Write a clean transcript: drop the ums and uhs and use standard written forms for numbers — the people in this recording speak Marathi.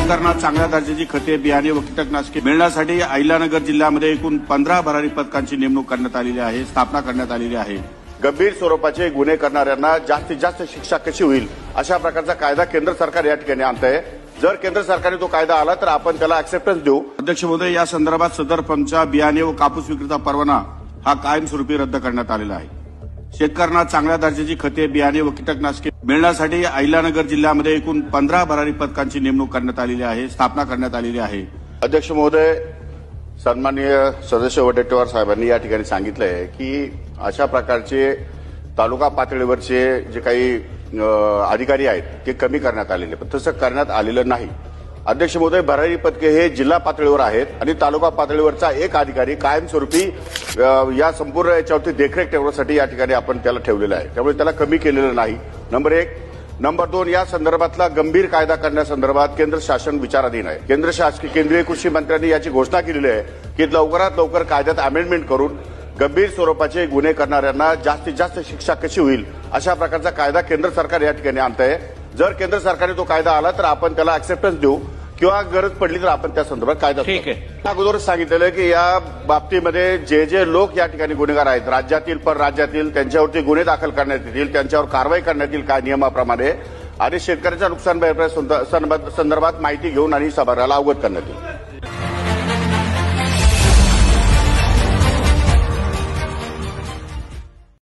शेतकऱ्यांना चांगल्या दर्जाची खते, बियाणे व कीटकनाशके मिळण्यासाठी अहिल्यानगर जिल्ह्यामध्ये एकूण 15 भरारी पथकांची नेमणूक करण्यात आलेली आहे, स्थापना करण्यात आलेली आहे। गंभीर स्वरूपाचे गुन्हे करणाऱ्यांना जास्तीत जास्त शिक्षा कशी होईल अशा प्रकारचा कायदा केंद्र सरकार या ठिकाणी आणत आहे। जर केंद्र सरकारने तो कायदा आला तर आपण त्याला ऍक्सेप्टन्स देऊ। अध्यक्ष महोदय, या संदर्भात सदर फर्मचा बियाणे व कापूस विक्रीचा परवाना हा कायमस्वरूपी रद्द करण्यात आलेला आहे। शेतकऱ्यांना चांगल्या दर्जाची खते, बियाणे व कीटकनाशके मिळण्यासाठी अहिल्यानगर जिल्ह्यामध्ये एकूण 15 भरारी पथकांची नेमणूक करण्यात आलेली आहे, स्थापना करण्यात आलेली आहे। अध्यक्ष महोदय, सन्माननीय सदस्य वडेट्टीवार साहेबांनी या ठिकाणी सांगितलंय की अशा प्रकारचे तालुका पातळीवरचे जे काही अधिकारी आहेत ते कमी करण्यात आलेले, पण तसं करण्यात आलेलं नाही। अध्यक्ष महोदय, भरारी पथके हे जिल्हा पातळीवर आहेत आणि तालुका पातळीवरचा एक अधिकारी कायमस्वरूपी या संपूर्ण याच्यावरती देखरेख ठेवण्यासाठी या ठिकाणी आपण त्याला ठेवलेलं आहे, त्यामुळे त्याला कमी केलेलं नाही। नंबर 1। नंबर 2, या संदर्भातला गंभीर कायदा करण्यासंदर्भात केंद्र शासन विचाराधीन आहे। केंद्रीय कृषी मंत्र्यांनी याची घोषणा केलेली आहे की लवकरात लवकर कायद्यात अमेंडमेंट करून गंभीर स्वरूपाचे गुन्हे करणाऱ्यांना जास्तीत जास्त शिक्षा कशी होईल अशा प्रकारचा कायदा केंद्र सरकार या ठिकाणी आणत आहे। जर केंद्र सरकारने तो कायदा आला तर आपण त्याला ऍक्सेप्टन्स देऊ किंवा गरज पडली तर आपण त्या संदर्भात कायदा ठीक आहे। अगोदरच सांगितलेलं की या बाबतीमध्ये जे लोक या ठिकाणी गुन्हेगार आहेत, राज्यातील परराज्यातील, त्यांच्यावरती गुन्हे दाखल करण्यात येतील, त्यांच्यावर कारवाई करण्यात येईल काय नियमाप्रमाणे, आणि शेतकऱ्यांच्या नुकसान भरपाई संदर्भात माहिती घेऊन आणि सभागृहाला अवगत करण्यात येईल।